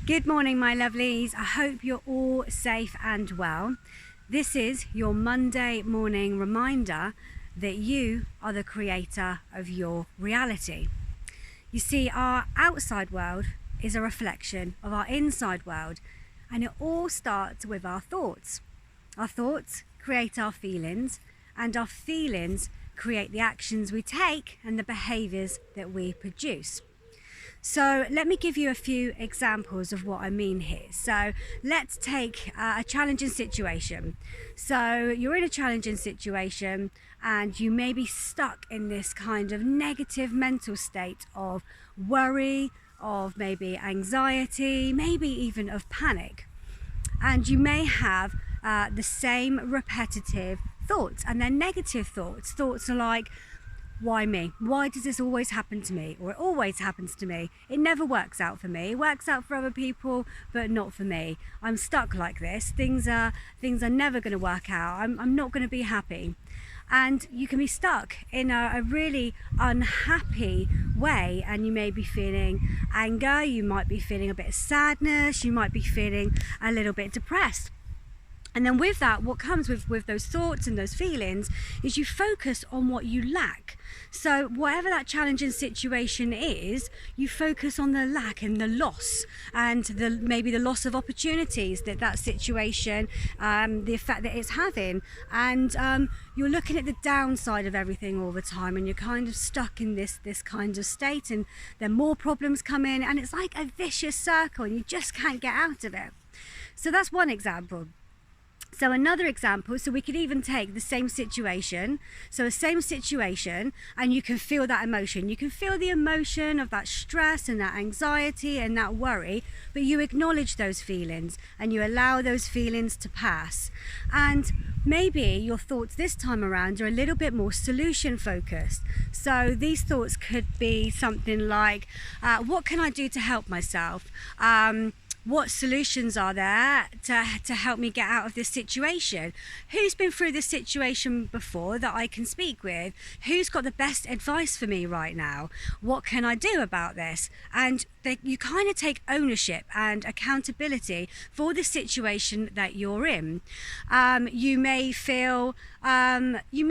Good morning, my lovelies. I hope you're all safe and well. This is your Monday morning reminder that you are the creator of your reality. You see, our outside world is a reflection of our inside world, and it all starts with our thoughts. Our thoughts create our feelings, and our feelings create the actions we take and the behaviors that we produce. So let me give you a few examples of what I mean here. So let's take a challenging situation. So you're in a challenging situation and you may be stuck in this kind of negative mental state of worry, of maybe anxiety, maybe even of panic. And you may have the same repetitive thoughts, and they're negative thoughts. Thoughts are like, why me? Why does this always happen to me? Or it always happens to me. It never works out for me. It works out for other people, but not for me. I'm stuck like this. Things are never going to work out. I'm not going to be happy. And you can be stuck in a really unhappy way, and you may be feeling anger, you might be feeling a bit of sadness, you might be feeling a little bit depressed. And then with that, what comes with those thoughts and those feelings is you focus on what you lack. So whatever that challenging situation is, you focus on the lack and the loss, and maybe the loss of opportunities that situation, the effect that it's having. And you're looking at the downside of everything all the time, and you're kind of stuck in this kind of state, and then more problems come in, and it's like a vicious circle, and you just can't get out of it. So that's one example. So another example, so we could even take the same situation. So the same situation, and you can feel that emotion. You can feel the emotion of that stress and that anxiety and that worry, but you acknowledge those feelings and you allow those feelings to pass. And maybe your thoughts this time around are a little bit more solution focused. So these thoughts could be something like, what can I do to help myself? What solutions are there to help me get out of this situation? Who's been through this situation before that I can speak with? Who's got the best advice for me right now? What can I do about this? And you kind of take ownership and accountability for the situation that you're in. You may feel, you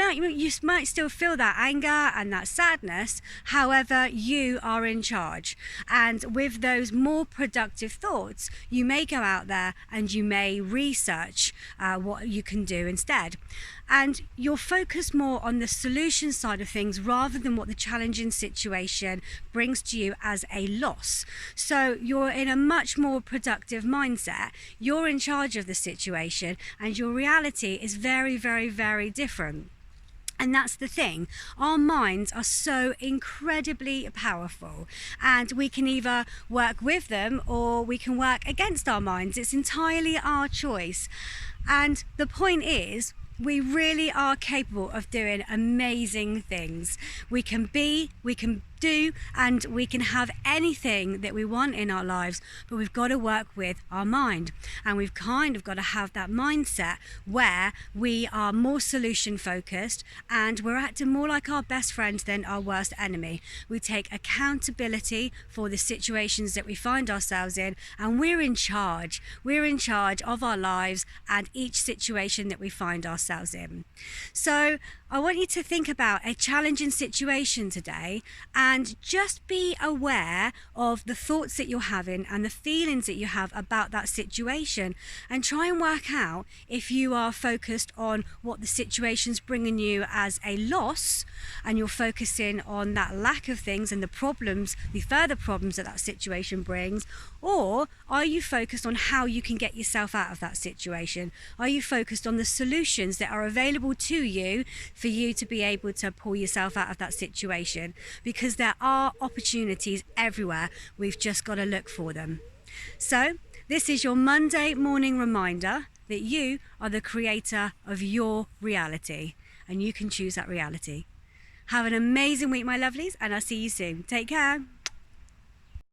might still feel that anger and that sadness. However, you are in charge. And with those more productive thoughts, you may go out there and you may research what you can do instead. And you'll focus more on the solution side of things rather than what the challenging situation brings to you as a loss. So you're in a much more productive mindset. You're in charge of the situation, and your reality is very, very, very different. And that's the thing, our minds are so incredibly powerful, and we can either work with them or we can work against our minds. It's entirely our choice. And the point is, we really are capable of doing amazing things. We can do, and we can have anything that we want in our lives, but we've got to work with our mind, and we've kind of got to have that mindset where we are more solution focused and we're acting more like our best friend than our worst enemy. We take accountability for the situations that we find ourselves in, and we're in charge of our lives and each situation that we find ourselves in. So I want you to think about a challenging situation today and just be aware of the thoughts that you're having and the feelings that you have about that situation, and try and work out if you are focused on what the situation's bringing you as a loss, and you're focusing on that lack of things and the further problems that situation brings, or are you focused on how you can get yourself out of that situation? Are you focused on the solutions that are available to you for you to be able to pull yourself out of that situation? Because there are opportunities everywhere. We've just got to look for them. So this is your Monday morning reminder that you are the creator of your reality, and you can choose that reality. Have an amazing week, my lovelies, and I'll see you soon. Take care.